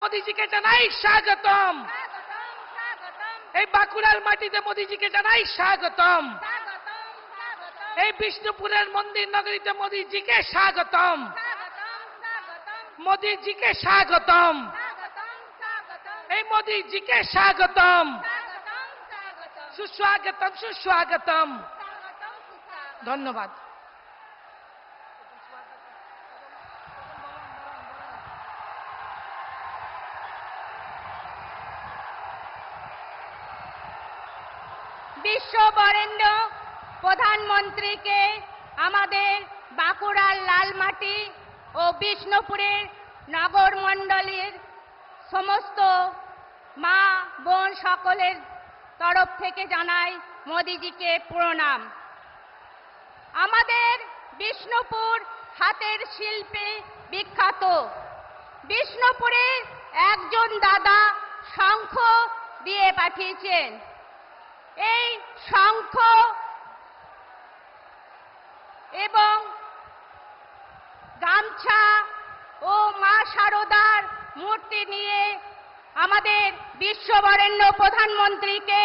মোদিজিকে জানাই স্বাগতম। এই বাঁকুড়ার মাটিতে মোদিজিকে জানাই স্বাগতম। এই বিষ্ণুপুরের মন্দির নগরীতে মোদিজিকে স্বাগতম। মোদিজিকে স্বাগতম। এই মোদিজিকে স্বাগতম। সুস্বাগতম, সুস্বাগতম। ধন্যবাদ। বিশ্ব বরেণ্য প্রধানমন্ত্রীকে আমাদের বাঁকুড়ার লালমাটি ও বিষ্ণুপুরের নগরমণ্ডলীর সমস্ত মা বোন সকলের তরফ থেকে জানাই মোদিজিকে প্রণাম। আমাদের বিষ্ণুপুর হাতের শিল্পে বিখ্যাত। বিষ্ণুপুরে একজন দাদা শঙ্খ দিয়ে পাঠিয়েছেন। এই শঙ্খ এবং গামছা ও মা শারদার মূর্তি নিয়ে আমাদের বিশ্ববরেণ্য প্রধানমন্ত্রীকে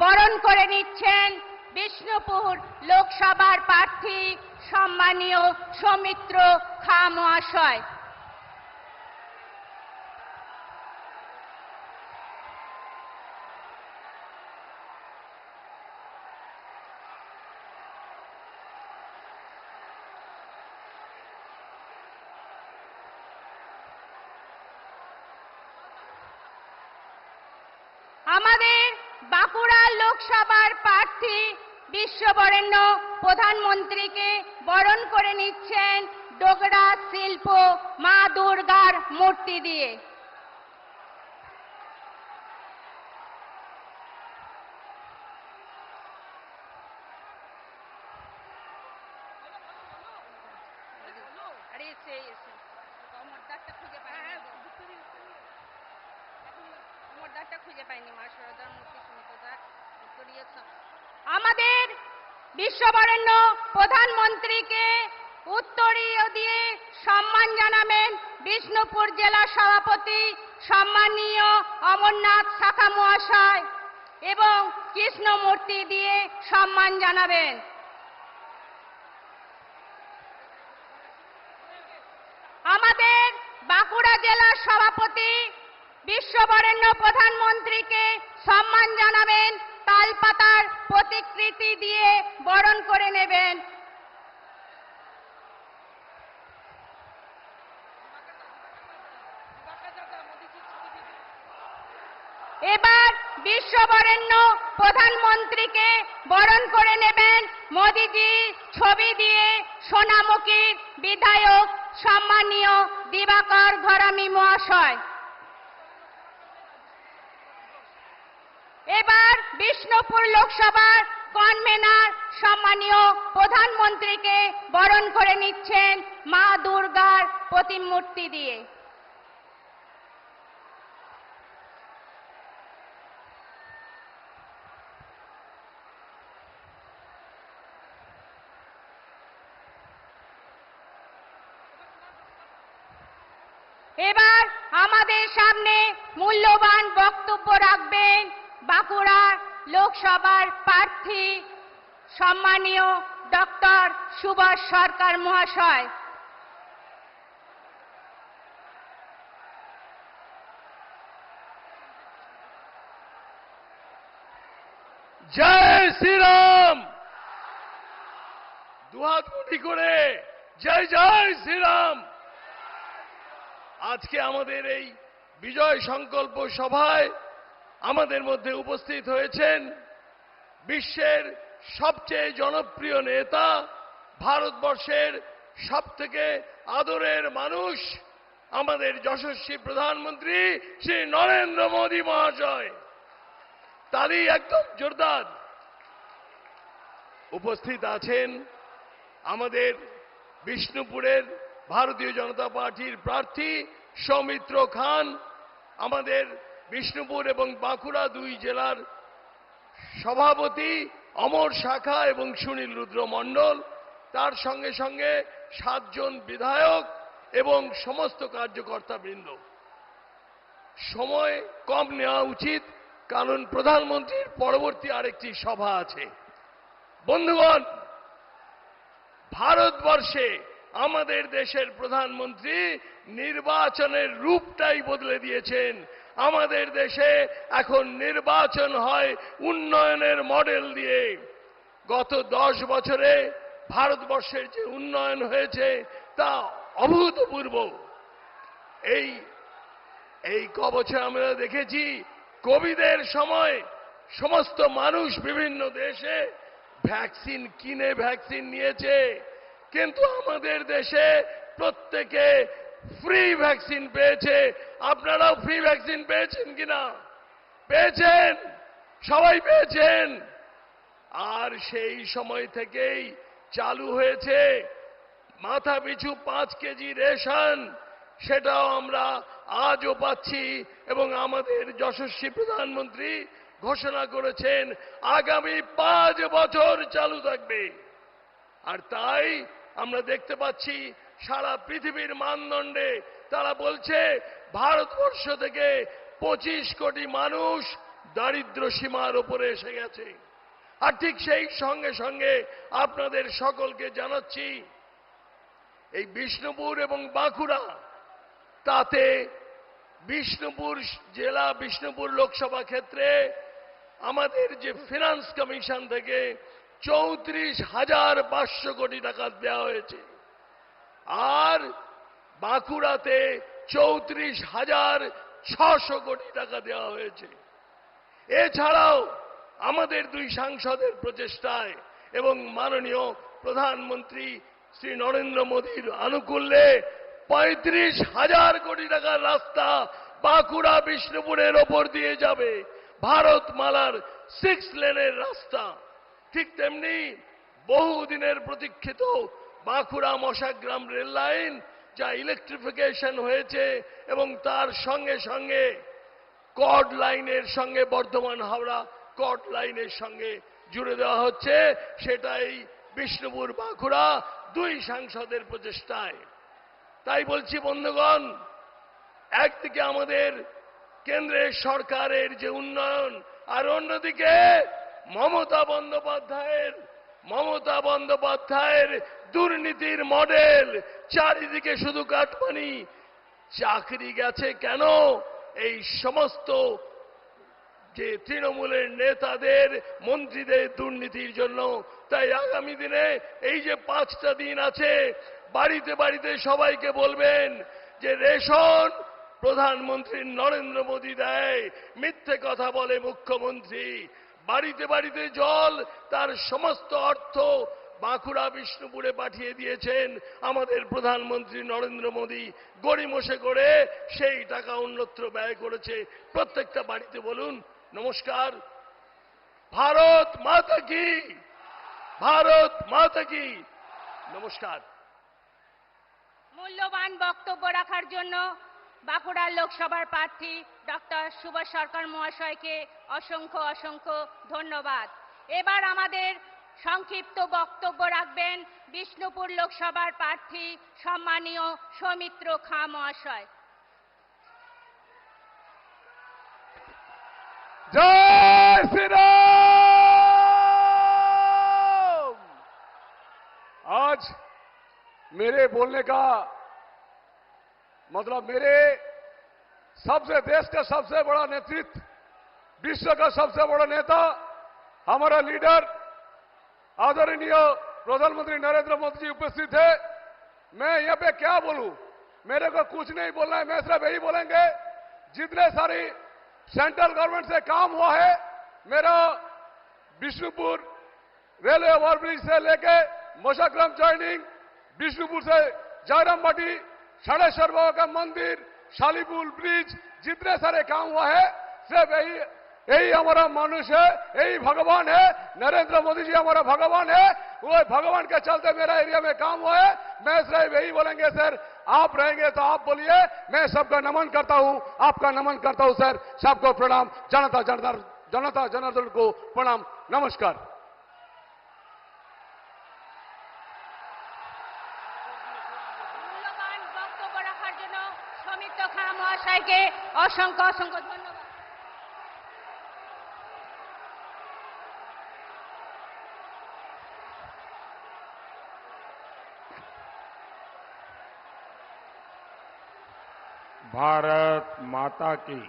বরণ করে নিচ্ছেন বিষ্ণুপুর লোকসভার প্রার্থী সম্মানীয় সৌমিত্র খাঁ মহাশয়। আমাদের বাঁকুড়া লোকসভার প্রার্থী বিশ্ববরেণ্য প্রধানমন্ত্রীকে বরণ করে নিচ্ছেন ডোগরা শিল্প মা দুর্গার মূর্তি দিয়ে। আমাদের বিশ্ববরেণ্য প্রধানমন্ত্রীকে উত্তরীয় দিয়ে সম্মান জানাবেন বিষ্ণুপুর জেলা সভাপতি সম্মানীয় অমরনাথ শাখা মহাশয় এবং কৃষ্ণমূর্তি দিয়ে সম্মান জানাবেন। আমাদের বাঁকুড়া জেলার সভাপতি বিশ্ববরেণ্য প্রধানমন্ত্রীকে সম্মান জানাবেন তালপাতার প্রতিকৃতি দিয়ে বরণ করে নেবেন। এবার বিশ্ববরেণ্য প্রধানমন্ত্রীকে বরণ করে নেবেন মোদিজি ছবি দিয়ে সোনামুখীর বিধায়ক সম্মানীয় দিবাকর ঘরামি মহাশয়। এবার বিষ্ণুপুর লোকসভার কনভেনার সম্মানীয় প্রধানমন্ত্রীকে বরণ করে নিচ্ছেন মা দুর্গার প্রতিমূর্তি দিয়ে। এবার আমাদের সামনে মূল্যবান বক্তব্য রাখবেন বাঁকুড়া লোকসভার প্রার্থী সম্মানীয় ডক্টর সুভাষ সরকার মহাশয়। জয় শ্রীরাম। দুহাত মুঠি করে জয় জয় শ্রীরাম। আজকে আমাদের এই বিজয় সংকল্প সভায় আমাদের মধ্যে উপস্থিত হয়েছেন বিশ্বের সবচেয়ে জনপ্রিয় নেতা, ভারতবর্ষের সবথেকে আদরের মানুষ, আমাদের যশস্বী প্রধানমন্ত্রী শ্রী নরেন্দ্র মোদী মহাশয়। তারই একদম জোরদার উপস্থিত আছেন আমাদের বিষ্ণুপুরের ভারতীয় জনতা পার্টির প্রার্থী সৌমিত্র খান, আমাদের বিষ্ণুপুর এবং বাঁকুড়া দুই জেলার সভাপতি অমর শাখা এবং সুনীল রুদ্র মণ্ডল, তার সঙ্গে সঙ্গে 7 জন বিধায়ক এবং সমস্ত কার্যকর্তা বৃন্দ। সময় কম নেওয়া উচিত, কারণ প্রধানমন্ত্রীর পরবর্তী আরেকটি সভা আছে। বন্ধুগণ, ভারতবর্ষে আমাদের দেশের প্রধানমন্ত্রী নির্বাচনের রূপটাই বদলে দিয়েছেন। আমাদের দেশে এখন নির্বাচন হয় উন্নয়নের মডেল দিয়ে। গত 10 বছরে ভারতবর্ষের যে উন্নয়ন হয়েছে তা অভূতপূর্ব। এই কবছর আমরা দেখেছি কোভিডের সময় সমস্ত মানুষ বিভিন্ন দেশে ভ্যাকসিন কিনে ভ্যাকসিন নিয়েছে, কিন্তু আমাদের দেশে প্রত্যেকে ফ্রি ভ্যাকসিন পেয়েছে। আপনারাও ফ্রি ভ্যাকসিন পেয়েছেন কিনা? পেয়েছেন, সবাই পেয়েছেন। আর সেই সময় থেকেই চালু হয়েছে মাথা পিছু 5 কেজি রেশন, সেটাও আমরা আজও পাচ্ছি এবং আমাদের যশস্বী প্রধানমন্ত্রী ঘোষণা করেছেন আগামী 5 বছর চালু থাকবে। আর তাই আমরা দেখতে পাচ্ছি সারা পৃথিবীর মানদণ্ডে তারা বলছে ভারতবর্ষ থেকে 25 কোটি মানুষ দারিদ্র্য সীমার উপরে এসে গেছে। আর ঠিক সেই সঙ্গে সঙ্গে আপনাদের সকলকে জানাচ্ছি এই বিষ্ণুপুর এবং বাঁকুড়া, তাতে বিষ্ণুপুর জেলা, বিষ্ণুপুর লোকসভা ক্ষেত্রে আমাদের যে ফিনান্স কমিশন থেকে 34,500 কোটি টাকা দেওয়া হয়েছে, আর বাঁকুড়াতে 34,600 কোটি টাকা দেওয়া হয়েছে। এছাড়াও আমাদের 2 সাংসদের প্রচেষ্টায় এবং মাননীয় প্রধানমন্ত্রী শ্রী নরেন্দ্র মোদীর আনুকূল্যে 35,000 কোটি টাকার রাস্তা বাঁকুড়া বিষ্ণুপুরের ওপর দিয়ে যাবে, ভারতমালার 6 লেনের রাস্তা। ঠিক তেমনি বহুদিনের প্রতীক্ষিত বাঁকুড়া মশাগ্রাম রেল লাইন, যা ইলেকট্রিফিকেশন হয়েছে এবং তার সঙ্গে সঙ্গে কর্ড লাইনের সঙ্গে বর্ধমান হাওড়া কর্ড লাইনের সঙ্গে জুড়ে দেওয়া হচ্ছে, সেটাই বিষ্ণুপুর বাঁকুড়া 2 সাংসদের প্রচেষ্টায়। তাই বলছি বন্ধুগণ, একদিকে আমাদের কেন্দ্রের সরকারের যে উন্নয়ন, আর অন্যদিকে মমতা বন্দ্যোপাধ্যায়ের দুর্নীতির মডেল। চারিদিকে শুধু কাটমানি। চাকরি গেছে কেন? এই সমস্ত যে তৃণমূলের নেতাদের, মন্ত্রীদের দুর্নীতির জন্য। তাই আগামী দিনে এই যে 5টা দিন আছে, বাড়িতে বাড়িতে সবাইকে বলবেন যে রেশন প্রধানমন্ত্রী নরেন্দ্র মোদী দেয়, মিথ্যে কথা বলে মুখ্যমন্ত্রী। বাড়িতে বাড়িতে জল, তার সমস্ত অর্থ বাঁকুড়া বিষ্ণুপুরে পাঠিয়ে দিয়েছেন আমাদের প্রধানমন্ত্রী নরেন্দ্র মোদী। গড়িমসে করে সেই টাকা অন্যত্র ব্যয় করেছে। প্রত্যেকটা বাড়িতে বলুন নমস্কার, ভারত মাতা কি, ভারত মাতা কি। নমস্কার। মূল্যবান বক্তব্য রাখার জন্য বাঁকুড়া লোকসভার প্রার্থী ডক্টর সুভাষ সরকার মহাশয়কে অসংখ্য অসংখ্য ধন্যবাদ। এবার আমাদের সংক্ষিপ্ত বক্তব্য রাখবেন বিষ্ণুপুর লোকসভার প্রার্থী সম্মানীয় সৌমিত্র খাঁ মহাশয়। जय श्री राम। आज मेरे बोलने का मतलब मेरे देश का सबसे बड़ा नेतृत्व, विश्व का सबसे बड़ा नेता, हमारा लीडर आदरणीय प्रधानमंत्री नरेंद्र मोदी जी उपस्थित है। मैं यहाँ पे क्या बोलूं, मेरे को कुछ नहीं बोलना है। मैं सिर्फ यही बोलेंगे, जितने सारी सेंट्रल गवर्नमेंट से काम हुआ है, मेरा विष्णुपुर रेलवे ओवरब्रिज से लेके मशाग्राम जॉइनिंग, विष्णुपुर से जयरामबाटी, षडेश्वर बाबा का मंदिर, शालीपुल ब्रिज, जितने सारे काम हुआ है, सिर्फ यही हमारा मनुष्य है, यही भगवान है। नरेंद्र मोदी जी हमारा भगवान है। वो भगवान के चलते मेरा एरिया में काम हुआ है। मैं सिर्फ यही बोलेंगे सर, आप रहेंगे तो आप बोलिए। मैं सबका नमन करता हूं, आपका नमन करता हूं सर। सबको प्रणाम। जनता जनार्दन को प्रणाम। नमस्कार। মূল্যবান বক্তব্য রাখার জন্য সৌমিত্র খাঁ মহাশয়কে অসংখ্য অসংখ্য ধন্যবাদ। भारत माता की,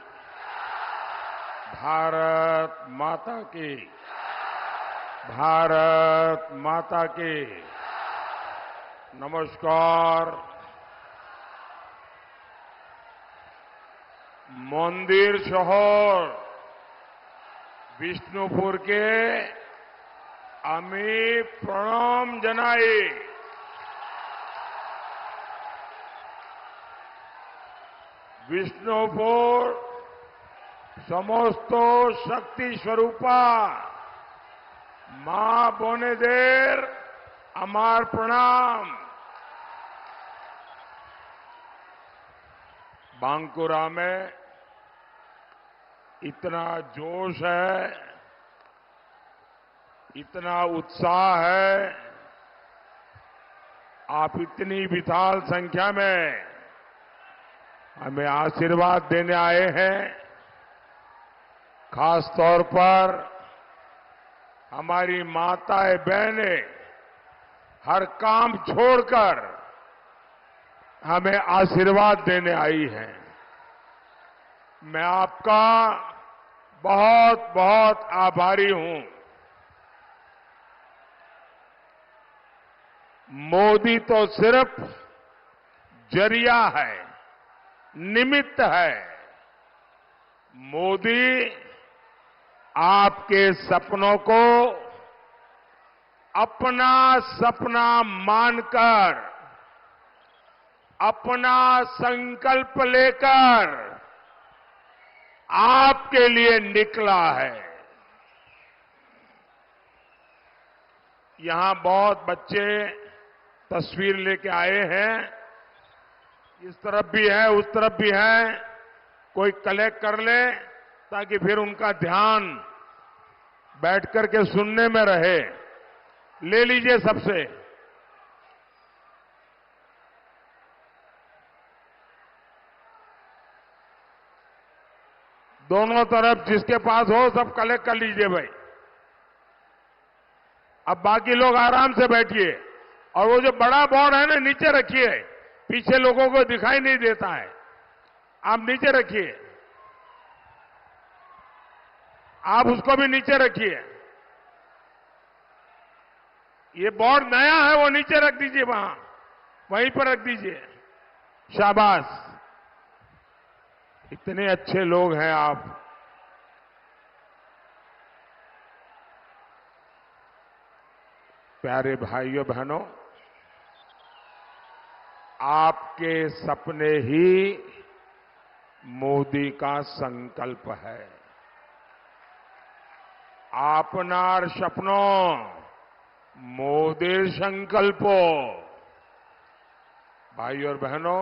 भारत माता की, भारत माता की। नमस्कार। मंदिर शहर विष्णुपुर के আমি প্রণাম জানাই। বিষ্ণুপুর সমস্ত শক্তি স্বরূপা মা বোনেদের আমার প্রণাম। बांकुरा में इतना जोश है, इतना उत्साह है, आप इतनी विशाल संख्या में हमें आशीर्वाद देने आए हैं। खास तौर पर हमारी माताएं बहनें हर काम छोड़कर हमें आशीर्वाद देने आई हैं। मैं आपका बहुत बहुत आभारी हूं। मोदी तो सिर्फ जरिया है, निमित्त है। मोदी आपके सपनों को अपना सपना मानकर, अपना संकल्प लेकर आपके लिए निकला है। यहां बहुत बच्चे तस्वीर लेके आए हैं, इस तरफ भी है, उस तरफ भी है। कोई कलेक्ट कर ले ताकि फिर उनका ध्यान बैठ करके सुनने में रहे। ले लीजिए सबसे। दोनों तरफ जिसके पास हो सब कलेक्ट कर लीजिए भाई। अब बाकी लोग आराम से बैठिए और वो जो बड़ा बोर्ड है ना नीचे रखिए, पीछे लोगों को दिखाई नहीं देता है, आप नीचे रखिए। आप उसको भी नीचे रखिए। ये बोर्ड नया है, वो नीचे रख दीजिए, वहीं पर रख दीजिए। शाबाश, इतने अच्छे लोग हैं आप। प्यारे भाइयों बहनों, आपके सपने ही मोदी का संकल्प है। आपनार सपनों मोदी संकल्पो। भाइयों और बहनों,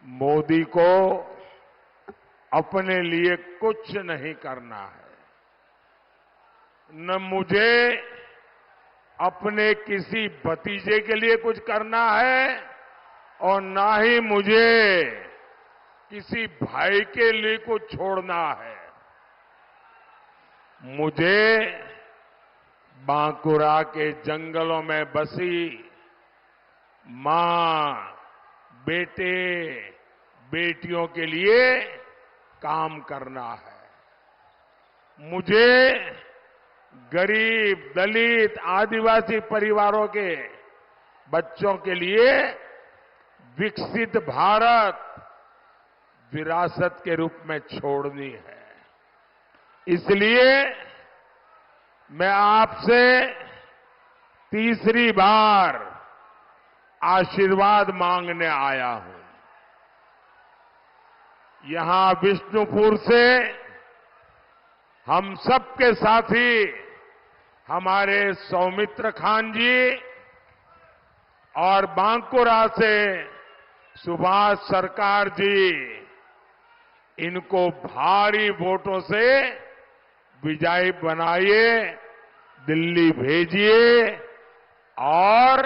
मोदी को अपने लिए कुछ नहीं करना है। न मुझे अपने किसी भतीजे के लिए कुछ करना है और ना ही मुझे किसी भाई के लिए कुछ छोड़ना है। मुझे बांकुरा के जंगलों में बसी मां, बेटे, बेटियों के लिए काम करना है। मुझे गरीब, दलित, आदिवासी परिवारों के बच्चों के लिए विकसित भारत विरासत के रूप में छोड़नी है। इसलिए मैं आपसे तीसरी बार आशीर्वाद मांगने आया हूं। यहां विष्णुपुर से हम सबके साथी हमारे सौमित्र खान जी और बांकुरा से सुभाष सरकार जी, इनको भारी वोटों से विजयी बनाइए, दिल्ली भेजिए और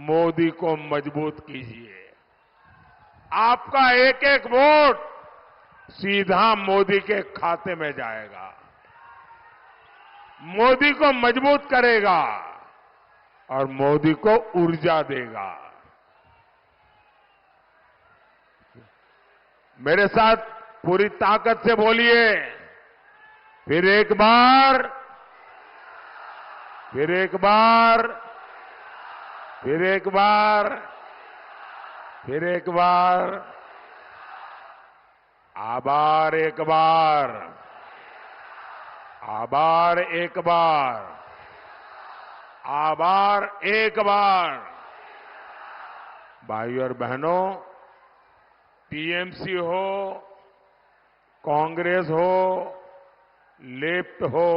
मोदी को मजबूत कीजिए। आपका एक एक वोट सीधा मोदी के खाते में जाएगा, मोदी को मजबूत करेगा और मोदी को ऊर्जा देगा। मेरे साथ पूरी ताकत से बोलिए, फिर एक बार, फिर एक बार, फिर एक बार, फिर एक बार, आभार एक बार, आभार एक बार, आभार एक बार। भाइयों और बहनों, टीएमसी हो, कांग्रेस हो, लेफ्ट हो,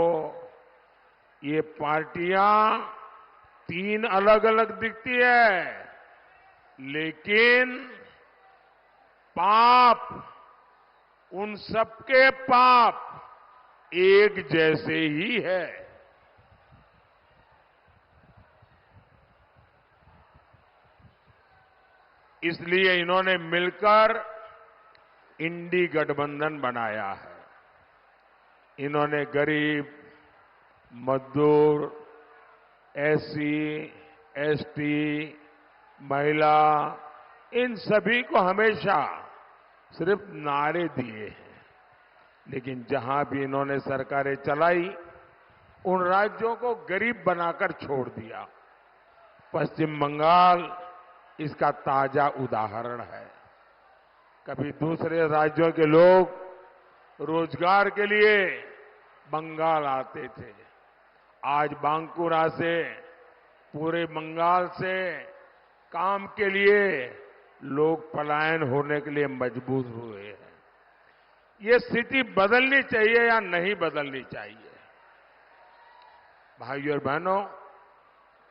ये पार्टियां तीन अलग अलग दिखती है, लेकिन पाप, उन सबके पाप एक जैसे ही है। इसलिए इन्होंने मिलकर इंडी गठबंधन बनाया है। इन्होंने गरीब, मजदूर, एससी, एसटी, महिला, इन सभी को हमेशा सिर्फ नारे दिए हैं, लेकिन जहां भी इन्होंने सरकारें चलाई, उन राज्यों को गरीब बनाकर छोड़ दिया। पश्चिम बंगाल इसका ताजा उदाहरण है। कभी दूसरे राज्यों के लोग रोजगार के लिए बंगाल आते थे, आज बांकुरा से, पूरे बंगाल से काम के लिए लोग पलायन होने के लिए मजबूर हुए हैं। ये स्थिति बदलनी चाहिए या नहीं बदलनी चाहिए? भाइयों और बहनों,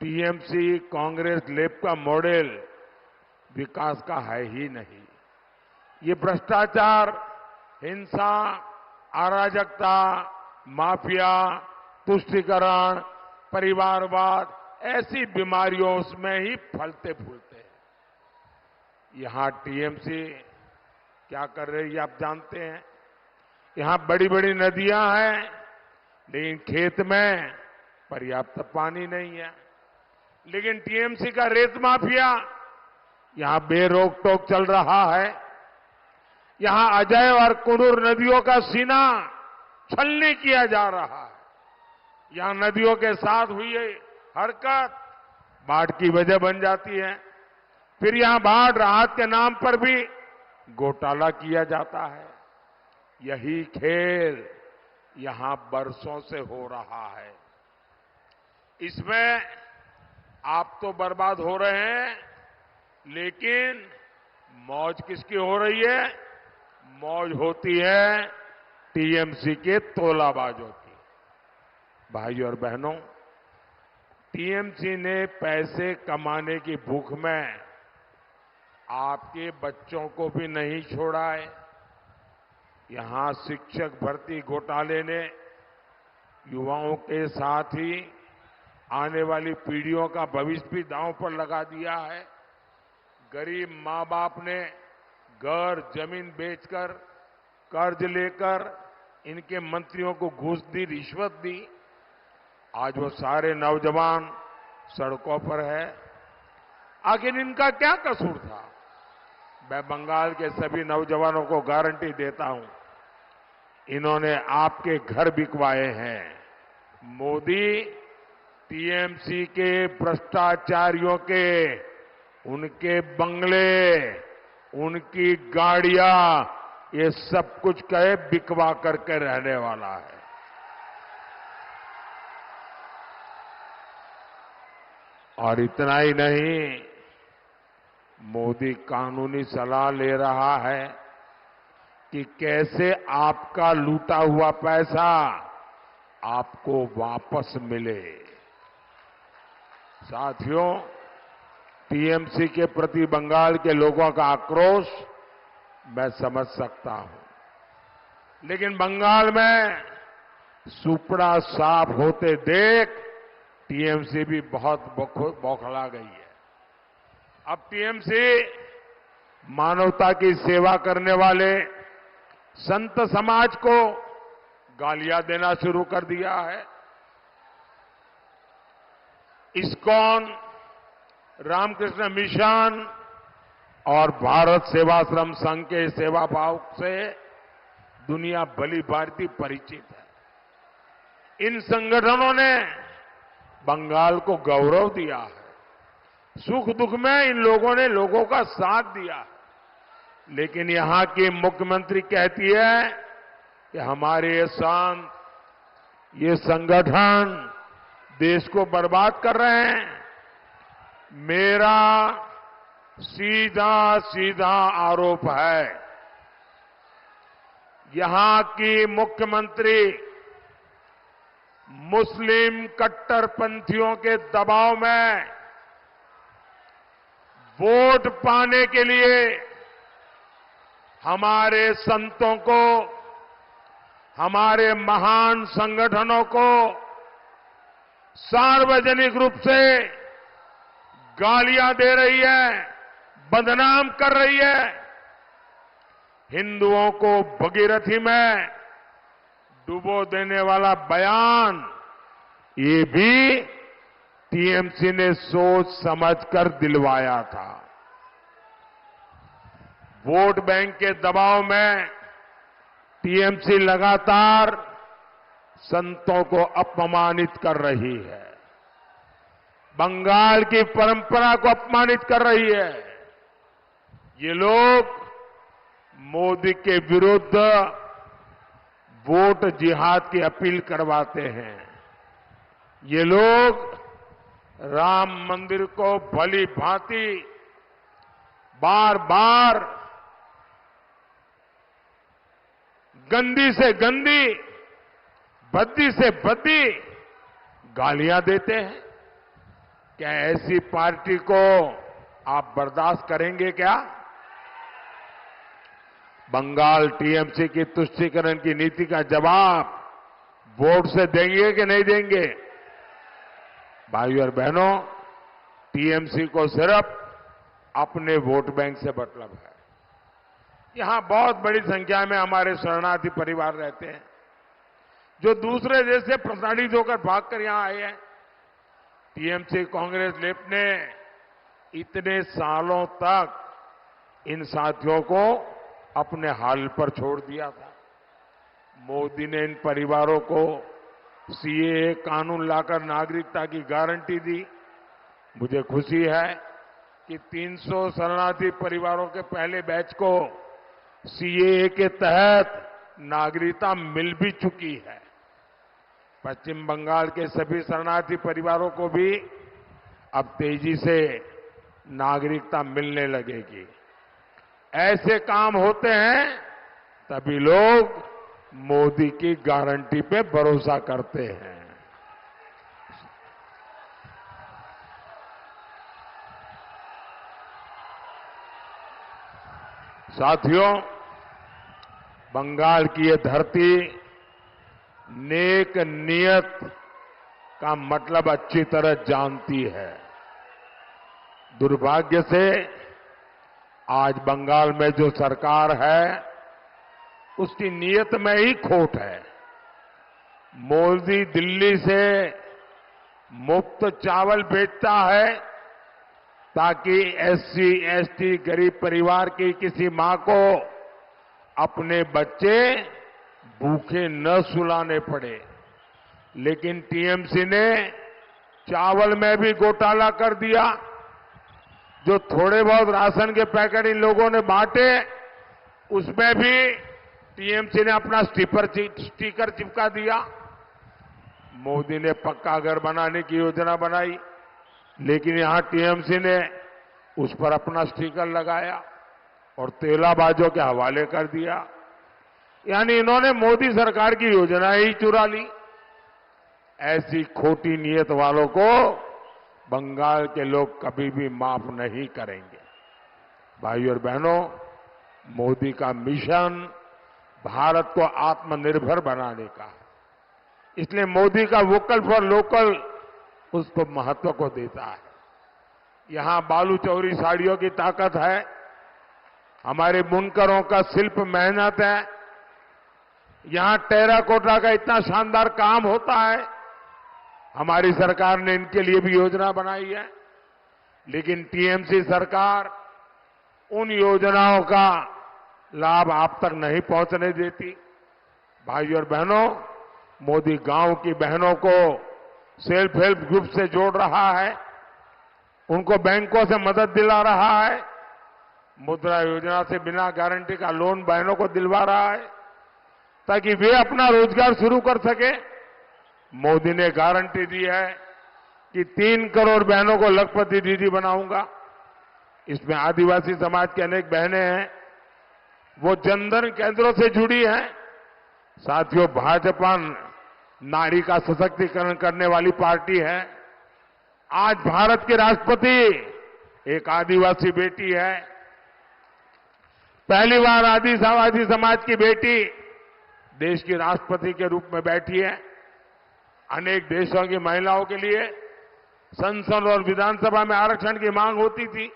टीएमसी, कांग्रेस, लेफ्ट का मॉडल विकास का है ही नहीं। ये भ्रष्टाचार, हिंसा, अराजकता, माफिया, तुष्टीकरण, परिवारवाद, ऐसी बीमारियों में ही फलते फूलते हैं। यहां टीएमसी क्या कर रही है आप जानते हैं। यहां बड़ी बड़ी नदियां हैं, लेकिन खेत में पर्याप्त पानी नहीं है। लेकिन टीएमसी का रेत माफिया यहां बेरोक टोक चल रहा है। यहां अजय और कुनूर नदियों का सीना छलनी किया जा रहा है। यहां नदियों के साथ हुई हरकत बाढ़ की वजह बन जाती है। फिर यहां बाढ़ राहत के नाम पर भी घोटाला किया जाता है। यही खेल यहां बरसों से हो रहा है। इसमें आप तो बर्बाद हो रहे हैं, लेकिन मौज किसकी हो रही है? मौज होती है टीएमसी के तोलाबाजों की। भाइयों और बहनों, टीएमसी ने पैसे कमाने की भूख में आपके बच्चों को भी नहीं छोड़ा है। यहां शिक्षक भर्ती घोटाले ने युवाओं के साथ ही आने वाली पीढ़ियों का भविष्य भी दांव पर लगा दिया है। गरीब मां बाप ने घर जमीन बेचकर, कर्ज लेकर इनके मंत्रियों को घूस दी, रिश्वत दी। आज वो सारे नौजवान सड़कों पर है। आखिर इनका क्या कसूर था? मैं बंगाल के सभी नौजवानों को गारंटी देता हूं, इन्होंने आपके घर बिकवाए हैं। मोदी टीएमसी के भ्रष्टाचारियों के, उनके बंगले, उनकी गाड़ियां, ये सब कुछ कहे बिकवा करके रहने वाला है। और इतना ही नहीं, मोदी कानूनी सलाह ले रहा है कि कैसे आपका लूटा हुआ पैसा आपको वापस मिले। साथियों, टीएमसी के प्रति बंगाल के लोगों का आक्रोश मैं समझ सकता हूं, लेकिन बंगाल में सुपड़ा साफ होते देख टीएमसी भी बहुत बौखला गई है। अब टीएमसी मानवता की सेवा करने वाले, संत समाज को गालियां देना शुरू कर दिया है। इस्कॉन, रामकृष्ण मिशन और भारत सेवाश्रम संघ के सेवा भाव से दुनिया भली भांति परिचित है। इन संगठनों ने बंगाल को गौरव दिया है। सुख दुख में इन लोगों ने लोगों का साथ दिया। लेकिन यहां की मुख्यमंत्री कहती है कि हमारे ये संत, ये संगठन देश को बर्बाद कर रहे हैं। मेरा सीधा सीधा आरोप है, यहां की मुख्यमंत्री मुस्लिम कट्टरपंथियों के दबाव में वोट पाने के लिए हमारे संतों को, हमारे महान संगठनों को सार्वजनिक रूप से गालियां दे रही है, बदनाम कर रही है। हिंदुओं को भगीरथी में डुबो देने वाला बयान, ये भी टीएमसी ने सोच समझकर दिलवाया था। वोट बैंक के दबाव में टीएमसी लगातार संतों को अपमानित कर रही है, बंगाल की परंपरा को अपमानित कर रही है। ये लोग मोदी के विरुद्ध वोट जिहाद की अपील करवाते हैं। ये लोग राम मंदिर को भली भांति बार बार गंदी से गंदी, भद्दी से भद्दी गालियां देते हैं। क्या ऐसी पार्टी को आप बर्दाश्त करेंगे क्या? बंगाल टीएमसी की तुष्टीकरण की नीति का जवाब वोट से देंगे कि नहीं देंगे? भाइयों और बहनों, टीएमसी को सिर्फ अपने वोट बैंक से मतलब है। यहां बहुत बड़ी संख्या में हमारे शरणार्थी परिवार रहते हैं जो दूसरे देश से प्रताड़ित होकर भागकर यहां आए हैं। टीएमसी कांग्रेस लेफ्ट ने इतने सालों तक इन साथियों को अपने हाल पर छोड़ दिया था। मोदी ने इन परिवारों को सीएए कानून लाकर नागरिकता की गारंटी दी। मुझे खुशी है कि 300 शरणार्थी परिवारों के पहले बैच को सीएए के तहत नागरिकता मिल भी चुकी है। पश्चिम बंगाल के सभी शरणार्थी परिवारों को भी अब तेजी से नागरिकता मिलने लगेगी। ऐसे काम होते हैं तभी लोग मोदी की गारंटी पे भरोसा करते हैं। साथियों, बंगाल की ये धरती नेक नियत का मतलब अच्छी तरह जानती है। दुर्भाग्य से आज बंगाल में जो सरकार है उसकी नीयत में ही खोट है। मोदी दिल्ली से मुफ्त चावल बेचता है ताकि एससी, एसटी गरीब परिवार की किसी मां को अपने बच्चे भूखे न सुलाने पड़े। लेकिन टीएमसी ने चावल में भी घोटाला कर दिया। जो थोड़े बहुत राशन के पैकेट इन लोगों ने बांटे उसमें भी टीएमसी ने अपना स्टिकर चिपका दिया। मोदी ने पक्का घर बनाने की योजना बनाई, लेकिन यहां टीएमसी ने उस पर अपना स्टिकर लगाया और तेलाबाजों के हवाले कर दिया। यानी इन्होंने मोदी सरकार की योजना ही चुरा ली। ऐसी खोटी नीयत वालों को बंगाल के लोग कभी भी माफ नहीं करेंगे। भाइयों और बहनों, मोदी का मिशन भारत को आत्मनिर्भर बनाने का है। इसलिए मोदी का वोकल फॉर लोकल उसको महत्व को देता है। यहां बालू चौरी साड़ियों की ताकत है, हमारे बुनकरों का शिल्प मेहनत है, यहां टेराकोटा का इतना शानदार काम होता है, हमारी सरकार ने इनके लिए भी योजना बनाई है। लेकिन टीएमसी सरकार उन योजनाओं का लाभ आप तक नहीं पहुंचने देती। भाइयों और बहनों, मोदी गांव की बहनों को सेल्फ हेल्प ग्रुप से जोड़ रहा है, उनको बैंकों से मदद दिला रहा है, मुद्रा योजना से बिना गारंटी का लोन बहनों को दिलवा रहा है ताकि वे अपना रोजगार शुरू कर सके। मोदी ने गारंटी दी है कि 3 करोड़ बहनों को लखपति दीदी बनाऊंगा। इसमें आदिवासी समाज की अनेक बहनें हैं, वो जनधन केंद्रों से जुड़ी हैं। साथियों, भाजपा नारी का सशक्तिकरण करने वाली पार्टी है। आज भारत के राष्ट्रपति एक आदिवासी बेटी है। पहली बार आदिवासी समाज की बेटी देश की राष्ट्रपति के रूप में बैठी है। अनेक देशों की महिलाओं के लिए संसद और विधानसभा में आरक्षण की मांग होती थी।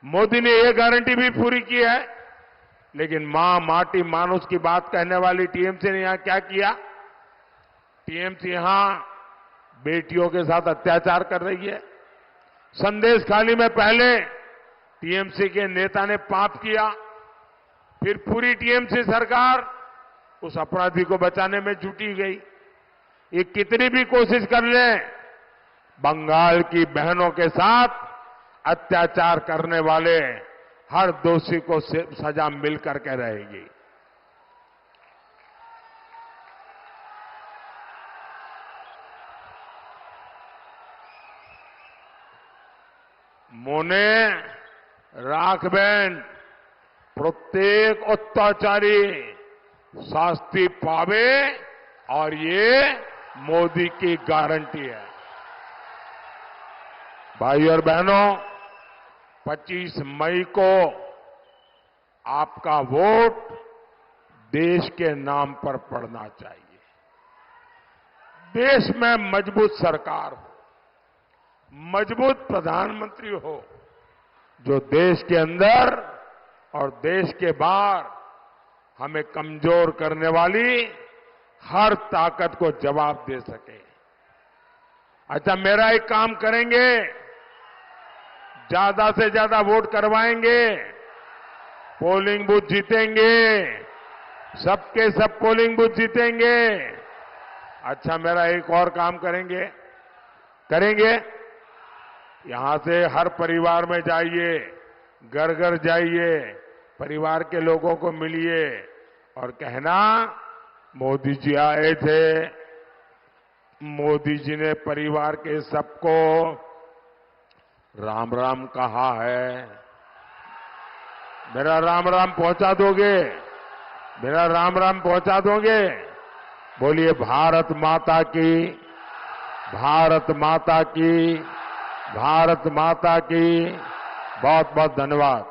मोदी ने यह गारंटी भी पूरी की है। लेकिन मां, माटी, मानुष की बात कहने वाली टीएमसी ने यहां क्या किया? टीएमसी यहां बेटियों के साथ अत्याचार कर रही है। संदेश खाली में पहले टीएमसी के नेता ने पाप किया, फिर पूरी टीएमसी सरकार उस अपराधी को बचाने में जुटी गई। ये कितनी भी कोशिश कर ले, बंगाल की बहनों के साथ अत्याचार करने वाले हर दोषी को सजा मिल करके रहेगी। मोने राखबेन, प्रत्येक अत्याचारी शास्ति पावे और ये मोदी की गारंटी है। भाइयों और बहनों, 25 मई को आपका वोट देश के नाम पर पड़ना चाहिए। देश में मजबूत सरकार हो, मजबूत प्रधानमंत्री हो, जो देश के अंदर और देश के बाहर हमें कमजोर करने वाली हर ताकत को जवाब दे सके। अच्छा, मेरा एक काम करेंगे, ज्यादा से ज्यादा वोट करवाएंगे, पोलिंग बूथ जीतेंगे, सबके सब पोलिंग बूथ जीतेंगे। अच्छा, मेरा एक और काम करेंगे यहां से हर परिवार में जाइए, घर घर जाइए, परिवार के लोगों को मिलिए और कहना, मोदी जी आए थे, मोदी जी ने परिवार के सबको राम राम कहा है। मेरा राम राम पहुंचा दोगे? मेरा राम राम पहुंचा दोगे? बोलिए भारत माता की, भारत माता की, भारत माता की। बहुत बहुत धन्यवाद।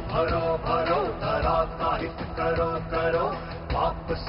भरो भरो धरा साहित्य करो करो, पाप से